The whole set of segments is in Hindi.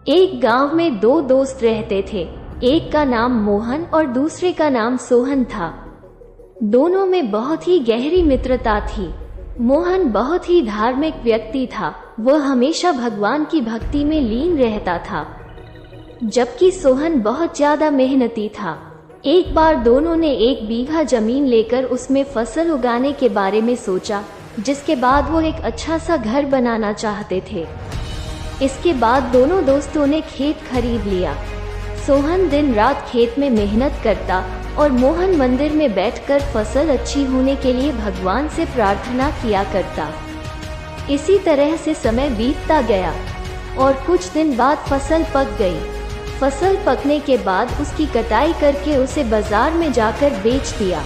एक गांव में दो दोस्त रहते थे। एक का नाम मोहन और दूसरे का नाम सोहन था। दोनों में बहुत ही गहरी मित्रता थी। मोहन बहुत ही धार्मिक व्यक्ति था। वह हमेशा भगवान की भक्ति में लीन रहता था, जबकि सोहन बहुत ज्यादा मेहनती था। एक बार दोनों ने 1 बीघा जमीन लेकर उसमें फसल उगाने के बारे में सोचा, जिसके बाद वो एक अच्छा सा घर बनाना चाहते थे। इसके बाद दोनों दोस्तों ने खेत खरीद लिया। सोहन दिन रात खेत में मेहनत करता और मोहन मंदिर में बैठकर फसल अच्छी होने के लिए भगवान से प्रार्थना किया करता। इसी तरह से समय बीतता गया और कुछ दिन बाद फसल पक गई। फसल पकने के बाद उसकी कटाई करके उसे बाजार में जाकर बेच दिया।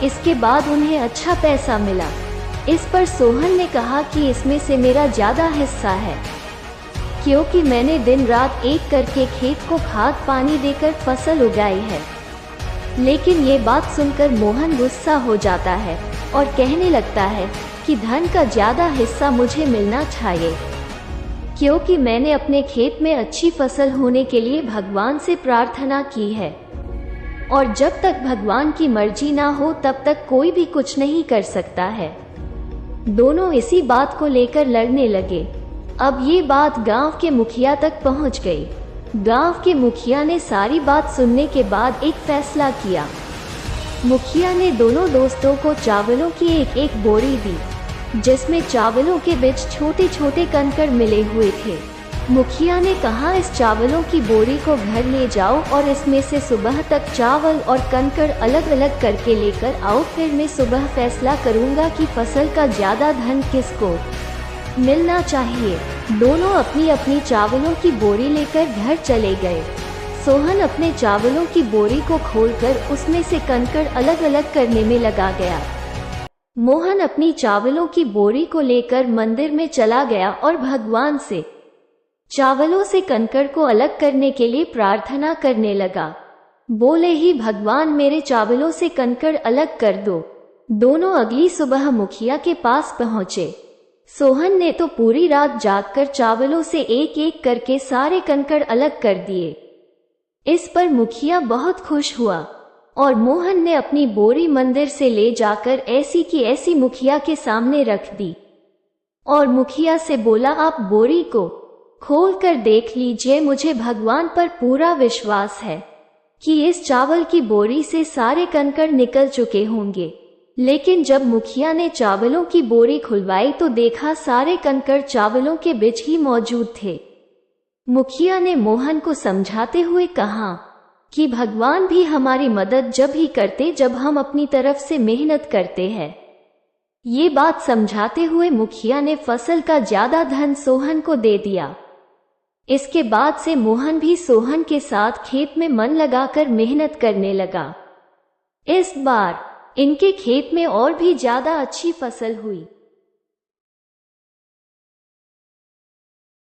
इसके बाद उन्हें अच्छा पैसा मिला। इस पर सोहन ने कहा कि इसमें से मेरा ज्यादा हिस्सा है, क्योंकि मैंने दिन रात एक करके खेत को खाद पानी देकर फसल उगाई है। लेकिन ये बात सुनकर मोहन गुस्सा हो जाता है और कहने लगता है कि धन का ज्यादा हिस्सा मुझे मिलना चाहिए, क्योंकि मैंने अपने खेत में अच्छी फसल होने के लिए भगवान से प्रार्थना की है, और जब तक भगवान की मर्जी ना हो तब तक कोई भी कुछ नहीं कर सकता है। दोनों इसी बात को लेकर लड़ने लगे। अब ये बात गांव के मुखिया तक पहुंच गई। गांव के मुखिया ने सारी बात सुनने के बाद एक फैसला किया। मुखिया ने दोनों दोस्तों को चावलों की एक बोरी दी, जिसमें चावलों के बीच छोटे छोटे कंकड़ मिले हुए थे। मुखिया ने कहा, इस चावलों की बोरी को घर ले जाओ और इसमें से सुबह तक चावल और कंकड़ अलग अलग करके लेकर आओ। फिर मैं सुबह फैसला करूंगा कि फसल का ज्यादा धन किसको मिलना चाहिए। दोनों अपनी अपनी चावलों की बोरी लेकर घर चले गए। सोहन अपने चावलों की बोरी को खोलकर उसमें से कंकड़ अलग अलग करने में लगा गया। मोहन अपनी चावलों की बोरी को लेकर मंदिर में चला गया और भगवान से चावलों से कंकड़ को अलग करने के लिए प्रार्थना करने लगा। बोले ही, भगवान मेरे चावलों से कंकड़ अलग कर दो। दोनों अगली सुबह मुखिया के पास पहुंचे। सोहन ने तो पूरी रात जागकर चावलों से एक एक करके सारे कंकड़ अलग कर दिए। इस पर मुखिया बहुत खुश हुआ और मोहन ने अपनी बोरी मंदिर से ले जाकर ऐसी की ऐसी मुखिया के सामने रख दी और मुखिया से बोला, आप बोरी को खोल कर देख लीजिए। मुझे भगवान पर पूरा विश्वास है कि इस चावल की बोरी से सारे कंकड़ निकल चुके होंगे। लेकिन जब मुखिया ने चावलों की बोरी खुलवाई तो देखा सारे कंकड़ चावलों के बीच ही मौजूद थे। मुखिया ने मोहन को समझाते हुए कहा कि भगवान भी हमारी मदद जब ही करते जब हम अपनी तरफ से मेहनत करते हैं। ये बात समझाते हुए मुखिया ने फसल का ज्यादा धन सोहन को दे दिया। इसके बाद से मोहन भी सोहन के साथ खेत में मन लगाकर मेहनत करने लगा। इस बार इनके खेत में और भी ज्यादा अच्छी फसल हुई।